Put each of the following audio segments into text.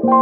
Sugeng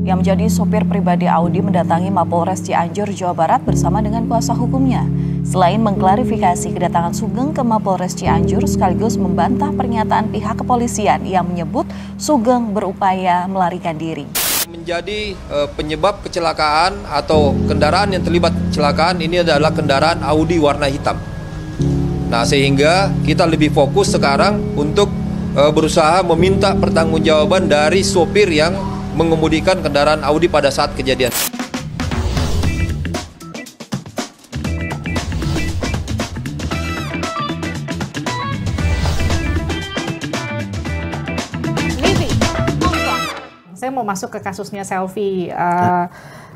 yang menjadi sopir pribadi Audi mendatangi Mapolres Cianjur, Jawa Barat bersama dengan kuasa hukumnya. Selain mengklarifikasi kedatangan Sugeng ke Mapolres Cianjur sekaligus membantah pernyataan pihak kepolisian yang menyebut Sugeng berupaya melarikan diri. Menjadi penyebab kecelakaan atau kendaraan yang terlibat kecelakaan ini adalah kendaraan Audi warna hitam. Nah, sehingga kita lebih fokus sekarang untuk berusaha meminta pertanggungjawaban dari sopir yang mengemudikan kendaraan Audi pada saat kejadian. Saya mau masuk ke kasusnya Selvi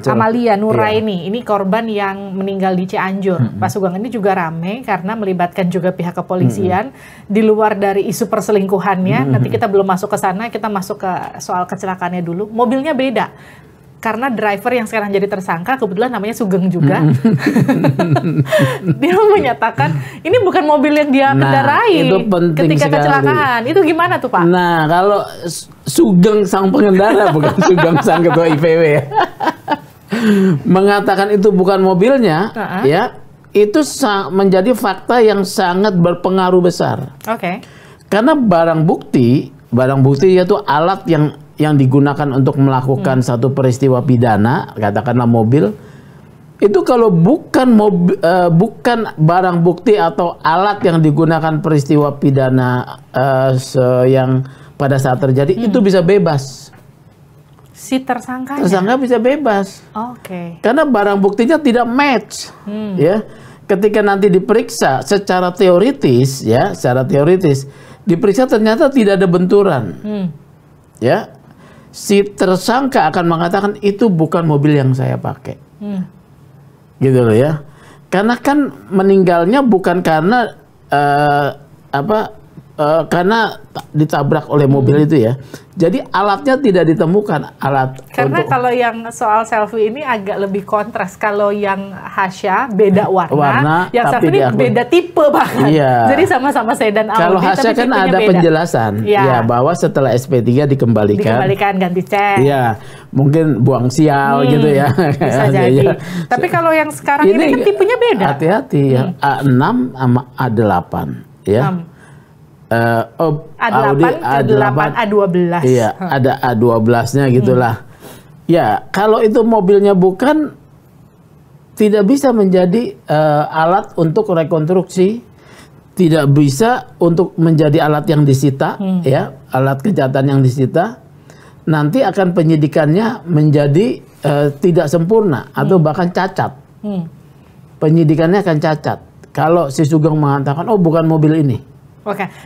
Amalia Nuraini. Ini korban yang meninggal di Cianjur. Pak Sugeng, ini juga rame karena melibatkan juga pihak kepolisian. Di luar dari isu perselingkuhannya, nanti kita belum masuk ke sana, kita masuk ke soal kecelakaannya dulu. Mobilnya beda. Karena driver yang sekarang jadi tersangka kebetulan namanya Sugeng juga. Dia menyatakan ini bukan mobil yang dia kendarai ketika kecelakaan. Itu gimana tuh, Pak? Nah, kalau Sugeng sang pengendara bukan Sugeng sang ketua IPW ya. Mengatakan itu bukan mobilnya, ya, itu menjadi fakta yang sangat berpengaruh besar. Karena barang bukti yaitu alat yang digunakan untuk melakukan satu peristiwa pidana, katakanlah mobil, itu kalau bukan barang bukti atau alat yang digunakan peristiwa pidana yang pada saat terjadi, itu bisa bebas. Si tersangkanya? Tersangka bisa bebas. Karena barang buktinya tidak match. Ya, ketika nanti diperiksa secara teoritis, ya, diperiksa ternyata tidak ada benturan. Ya, si tersangka akan mengatakan itu bukan mobil yang saya pakai. Gitu loh ya. Karena kan meninggalnya bukan karena karena ditabrak oleh mobil itu ya. Jadi alatnya tidak ditemukan. Karena kalau yang soal Selvi ini agak lebih kontras. Kalau yang Hasya beda warna yang Selvi ini beda tipe bahkan. Iya. Jadi sama-sama sedan Audi. Kalau Hasya kan ada beda penjelasan ya, bahwa setelah SP3 dikembalikan ganti cek. Iya, mungkin buang sial gitu ya. Bisa jadi. Tapi kalau yang sekarang ini kan tipenya beda. Hati-hati ya. A6 sama A8 ya. A8, A12. Iya, ada A12-nya gitulah. Ya, kalau itu mobilnya bukan, tidak bisa menjadi alat untuk rekonstruksi, tidak bisa untuk menjadi alat yang disita, ya, alat kejahatan yang disita. Nanti akan penyidikannya menjadi tidak sempurna atau bahkan cacat. Penyidikannya akan cacat. Kalau si Sugeng mengatakan, oh bukan mobil ini.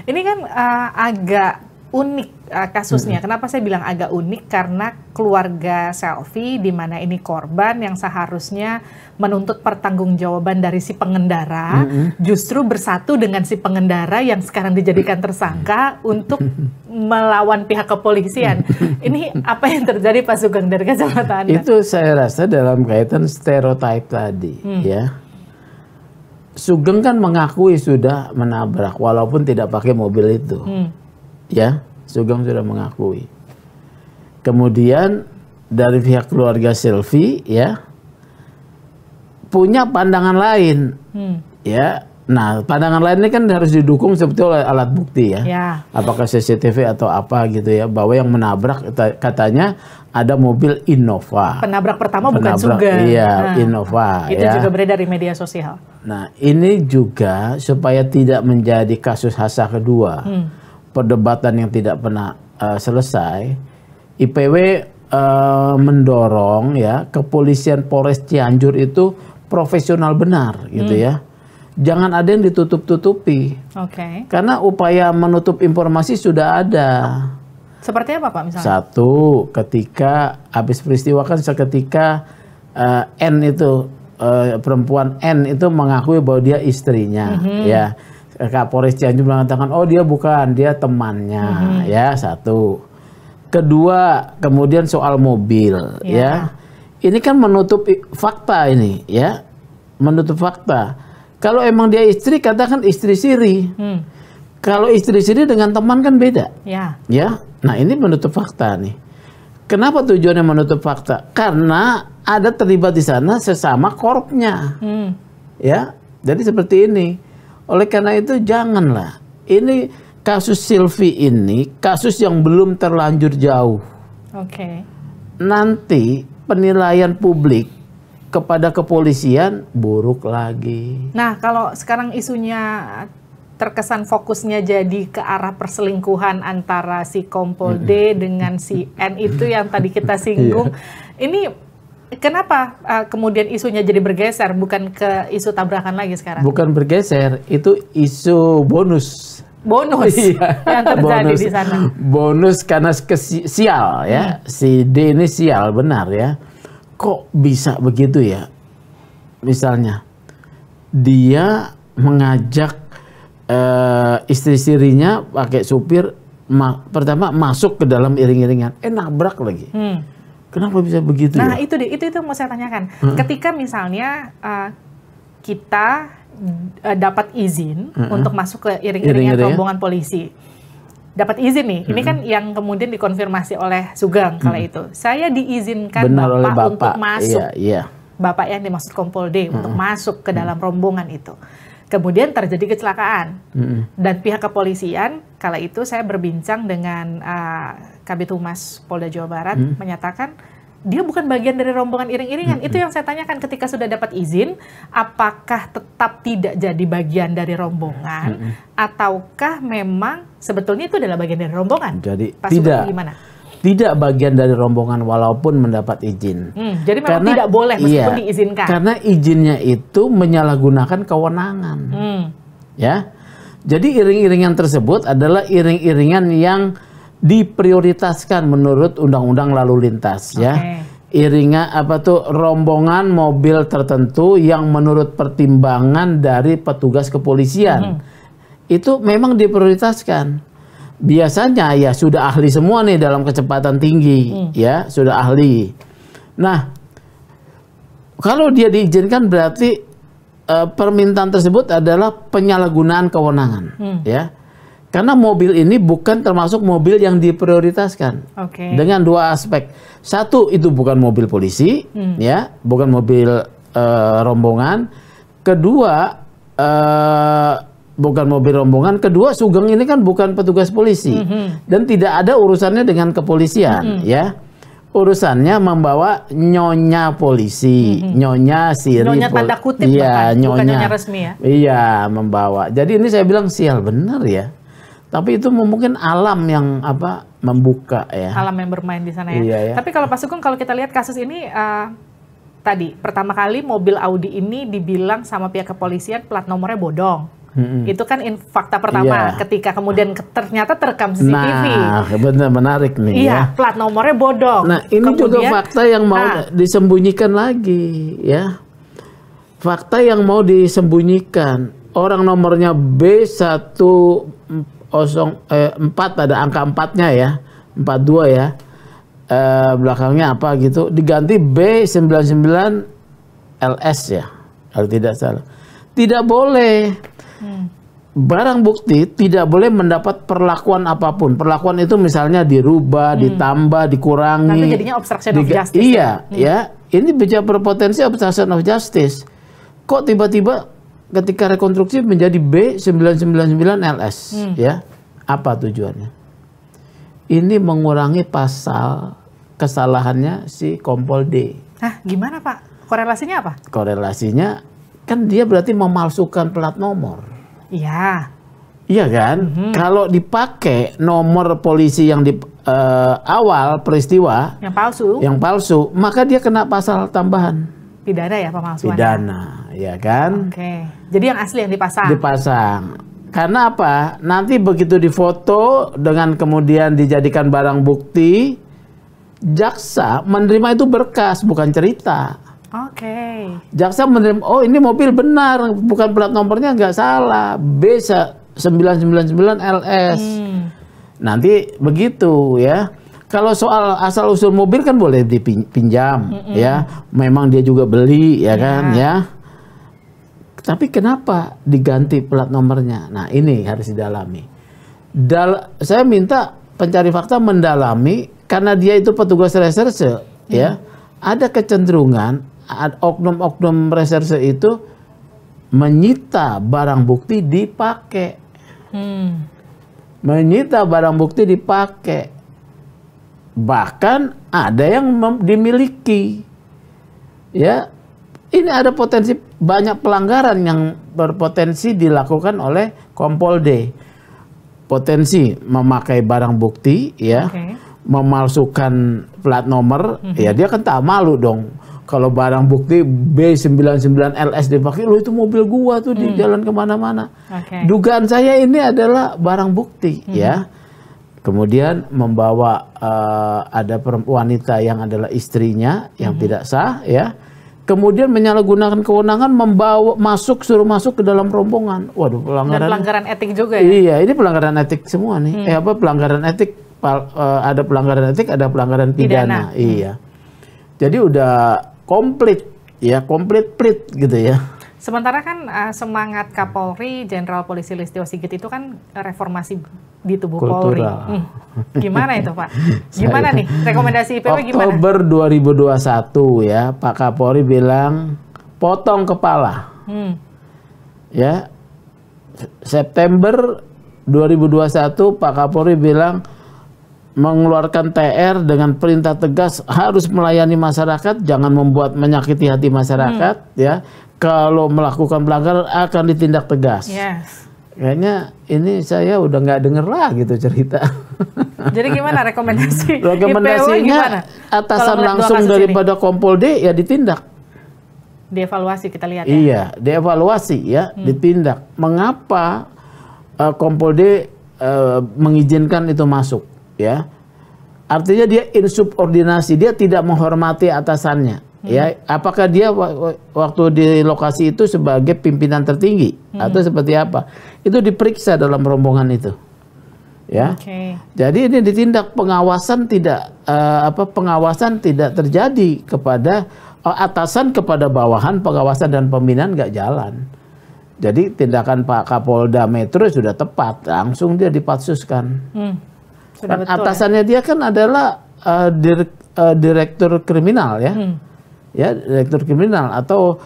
Ini kan agak unik kasusnya. Kenapa saya bilang agak unik? Karena keluarga Selvi, di mana ini korban yang seharusnya menuntut pertanggungjawaban dari si pengendara, justru bersatu dengan si pengendara yang sekarang dijadikan tersangka untuk melawan pihak kepolisian. Ini apa yang terjadi, Pak Sugeng, dari kacamata Anda? Itu saya rasa dalam kaitan stereotip tadi, ya. Sugeng kan mengakui sudah menabrak walaupun tidak pakai mobil itu. Ya, Sugeng sudah mengakui. Kemudian dari pihak keluarga Silvi ya punya pandangan lain. Ya. Nah, pandangan lain ini kan harus didukung sebetulnya oleh alat bukti ya. Apakah CCTV atau apa gitu ya, bahwa yang menabrak katanya ada mobil Innova. Penabrak pertama bukan Sugeng. Iya, Innova. Itu juga beredar di media sosial. Nah, ini juga supaya tidak menjadi kasus hasa kedua, perdebatan yang tidak pernah selesai, IPW mendorong ya kepolisian Polres Cianjur itu profesional benar gitu ya. Jangan ada yang ditutup-tutupi. Karena upaya menutup informasi sudah ada. Seperti apa Pak misalnya? Satu, ketika habis peristiwa kan seketika N itu perempuan N itu mengakui bahwa dia istrinya, ya. Kapolres Cianjur mengatakan, oh dia bukan, dia temannya, ya satu. Kedua, kemudian soal mobil, ya. Ini kan menutup fakta ini, ya, menutup fakta. Kalau emang dia istri, katakan istri siri. Kalau istri siri dengan teman kan beda, ya. Nah ini menutup fakta nih. Kenapa tujuannya menutup fakta? Karena ada terlibat di sana sesama korupnya. Ya, jadi seperti ini. Oleh karena itu janganlah. Ini kasus Silvi ini kasus yang belum terlanjur jauh. Nanti penilaian publik kepada kepolisian buruk lagi. Nah, kalau sekarang isunya terkesan fokusnya jadi ke arah perselingkuhan antara si Kompol D dengan si N itu yang tadi kita singgung. Ini kenapa kemudian isunya jadi bergeser, bukan ke isu tabrakan lagi sekarang? Bukan bergeser, itu isu bonus. Bonus yang terjadi di sana. Bonus karena sial ya. Si D ini sial benar ya. Kok bisa begitu ya? Misalnya dia mengajak istri sirinya pakai supir pertama masuk ke dalam iring-iringan, nabrak lagi. Kenapa bisa begitu? Nah ya? itu mau saya tanyakan. Ketika misalnya kita dapat izin untuk masuk ke iring-iringan rombongan polisi, dapat izin nih, ini kan yang kemudian dikonfirmasi oleh Sugeng kala itu. Saya diizinkan Bapak untuk masuk. Bapak yang dimaksud Kompol D untuk masuk ke dalam rombongan itu. Kemudian terjadi kecelakaan dan pihak kepolisian kala itu saya berbincang dengan Kabid Humas Polda Jawa Barat menyatakan dia bukan bagian dari rombongan iring-iringan. Itu yang saya tanyakan, ketika sudah dapat izin, apakah tetap tidak jadi bagian dari rombongan ataukah memang sebetulnya itu adalah bagian dari rombongan? Jadi Pak Sugeng gimana? Tidak bagian dari rombongan walaupun mendapat izin. Jadi memang tidak boleh meskipun diizinkan. Karena izinnya itu menyalahgunakan kewenangan. Ya. Jadi iring-iringan tersebut adalah iring-iringan yang diprioritaskan menurut Undang-Undang Lalu Lintas ya. Iringan rombongan mobil tertentu yang menurut pertimbangan dari petugas kepolisian. Itu memang diprioritaskan. Biasanya ya sudah ahli semua nih dalam kecepatan tinggi, ya sudah ahli. Nah, kalau dia diizinkan berarti permintaan tersebut adalah penyalahgunaan kewenangan, ya. Karena mobil ini bukan termasuk mobil yang diprioritaskan. Dengan dua aspek. Satu, itu bukan mobil polisi, ya, bukan mobil rombongan. Kedua, bukan mobil rombongan. Kedua, Sugeng ini kan bukan petugas polisi dan tidak ada urusannya dengan kepolisian, ya. Urusannya membawa nyonya polisi, nyonya siri, nyonya tanda kutip, iya, bukan nyonya resmi ya. Iya, membawa. Jadi ini saya bilang sial benar ya. Tapi itu mungkin alam yang membuka ya. Alam yang bermain di sana ya. Iya, ya. Tapi kalau Pak Sugeng, kalau kita lihat kasus ini tadi pertama kali mobil Audi ini dibilang sama pihak kepolisian plat nomornya bodong. Itu kan fakta pertama, ketika kemudian ternyata terekam CCTV. Nah, benar, menarik nih. Iya, ya. Plat nomornya bodong. Nah, ini kemudian, juga fakta yang mau disembunyikan lagi, ya. Fakta yang mau disembunyikan. Orang nomornya B104 ada angka 4-nya ya, 42 ya. Belakangnya apa gitu, diganti B99 LS ya, kalau tidak salah. Tidak boleh. Barang bukti tidak boleh mendapat perlakuan apapun. Perlakuan itu misalnya dirubah, ditambah, dikurangi. Nanti jadinya obstruction of justice. Iya, ya. Ini bisa berpotensi obstruction of justice. Kok tiba-tiba ketika rekonstruksi menjadi B999LS, ya? Apa tujuannya? Ini mengurangi pasal kesalahannya si Kompol D. Hah, gimana Pak? Korelasinya apa? Korelasinya kan dia berarti memalsukan plat nomor. Iya. Iya kan? Kalau dipakai nomor polisi yang di awal peristiwa Yang palsu, maka dia kena pasal tambahan pidana ya pemalsuan. pidana, ya kan? Oke. Jadi yang asli yang dipasang. Dipasang. Karena apa? Nanti begitu difoto dengan kemudian dijadikan barang bukti, jaksa menerima itu berkas, bukan cerita. Oke. Jaksa menerima, oh ini mobil benar, bukan plat nomornya nggak salah, B999LS. Nanti begitu ya. Kalau soal asal usul mobil kan boleh dipinjam, ya. Memang dia juga beli, ya kan, ya. Tapi kenapa diganti plat nomornya? Nah ini harus didalami. Saya minta pencari fakta mendalami karena dia itu petugas reserse, ya. Ada kecenderungan oknum-oknum reserse itu menyita barang bukti dipakai. Menyita barang bukti dipakai. Bahkan ada yang dimiliki. Ya, ini ada potensi banyak pelanggaran yang berpotensi dilakukan oleh Kompol D. Potensi memakai barang bukti, ya, memalsukan plat nomor, ya dia kan tak malu dong. Kalau barang bukti B99LS dipakai, lo itu mobil gua tuh di jalan kemana-mana. Dugaan saya ini adalah barang bukti, ya. Kemudian membawa ada wanita yang adalah istrinya yang tidak sah, ya. Kemudian menyalahgunakan kewenangan suruh masuk ke dalam rombongan. Waduh, pelanggaran. Dan pelanggaran etik juga ya? Iya, ini pelanggaran etik semua nih. Pelanggaran etik, ada pelanggaran etik, ada pelanggaran pidana. Iya. Jadi udah komplit, ya, komplit gitu ya. Sementara kan semangat Kapolri Jenderal Polisi Listio Sigit itu kan reformasi di tubuh Polri. Gimana itu Pak? Gimana nih rekomendasi IPW gimana? Oktober 2021 ya, Pak Kapolri bilang potong kepala. Ya, September 2021 Pak Kapolri bilang mengeluarkan TR dengan perintah tegas harus melayani masyarakat, jangan menyakiti hati masyarakat, ya. Kalau melakukan pelanggaran akan ditindak tegas. Kayaknya ini saya udah nggak denger lah gitu cerita. Jadi gimana rekomendasi? Rekomendasinya atasan langsung daripada Kompol D ya ditindak. Dievaluasi kita lihat ya. Iya, dievaluasi ya, ditindak. Mengapa Kompol D mengizinkan itu masuk? Ya, artinya dia insubordinasi, dia tidak menghormati atasannya. Ya, apakah dia waktu di lokasi itu sebagai pimpinan tertinggi atau seperti apa? Itu diperiksa dalam rombongan itu. Ya, jadi ini ditindak, pengawasan tidak terjadi kepada atasan kepada bawahan, pengawasan dan pembinaan nggak jalan. Jadi tindakan Pak Kapolda Metro sudah tepat, langsung dia dipatsuskan. Dan atasannya dia kan adalah direktur kriminal ya, ya direktur kriminal atau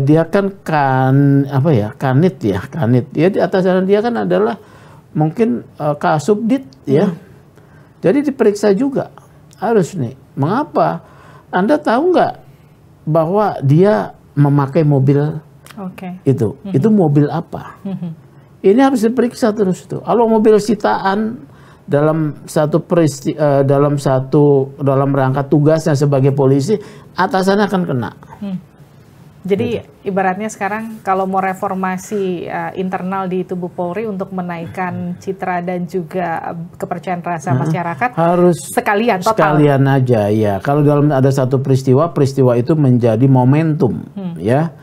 dia kan kanit. Ya di atasannya dia kan adalah mungkin kasubdit ya, jadi diperiksa juga harus nih. Mengapa? Anda tahu nggak bahwa dia memakai mobil itu mobil apa? Ini harus diperiksa terus tuh. Kalau mobil sitaan dalam rangka tugasnya sebagai polisi, atasannya akan kena. Jadi ibaratnya sekarang kalau mau reformasi internal di tubuh Polri untuk menaikkan citra dan juga kepercayaan rasa masyarakat, harus sekalian total. Sekalian aja ya. Kalau dalam ada satu peristiwa itu menjadi momentum, ya.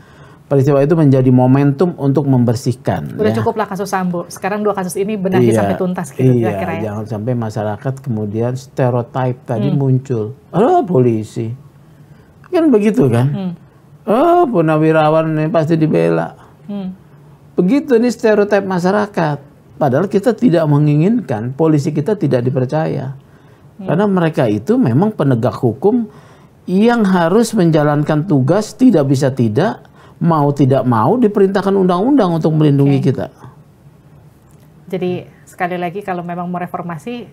Peristiwa itu menjadi momentum untuk membersihkan. Udah cukuplah kasus Sambo. Sekarang 2 kasus ini benahi sampai tuntas gitu kira-kira ya. Jangan sampai masyarakat kemudian stereotip tadi muncul. Polisi. Kan begitu kan? Punawirawan ini pasti dibela. Begitu nih stereotip masyarakat. Padahal kita tidak menginginkan polisi kita tidak dipercaya. Karena mereka itu memang penegak hukum yang harus menjalankan tugas tidak bisa tidak, mau tidak mau diperintahkan undang-undang untuk melindungi kita. Jadi sekali lagi kalau memang mau reformasi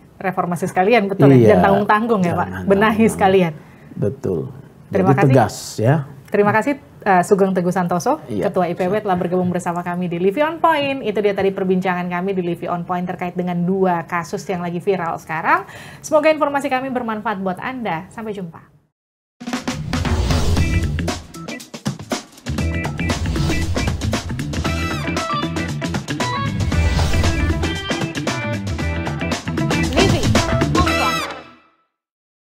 sekalian, betul ya? Jangan tanggung-tanggung ya Pak, benahi sekalian. Betul. Terima kasih. Tegas ya. Terima kasih Sugeng Teguh Santoso, Ketua IPW telah bergabung bersama kami di Livie On Point. Itu dia tadi perbincangan kami di Livie On Point terkait dengan 2 kasus yang lagi viral sekarang. Semoga informasi kami bermanfaat buat Anda. Sampai jumpa.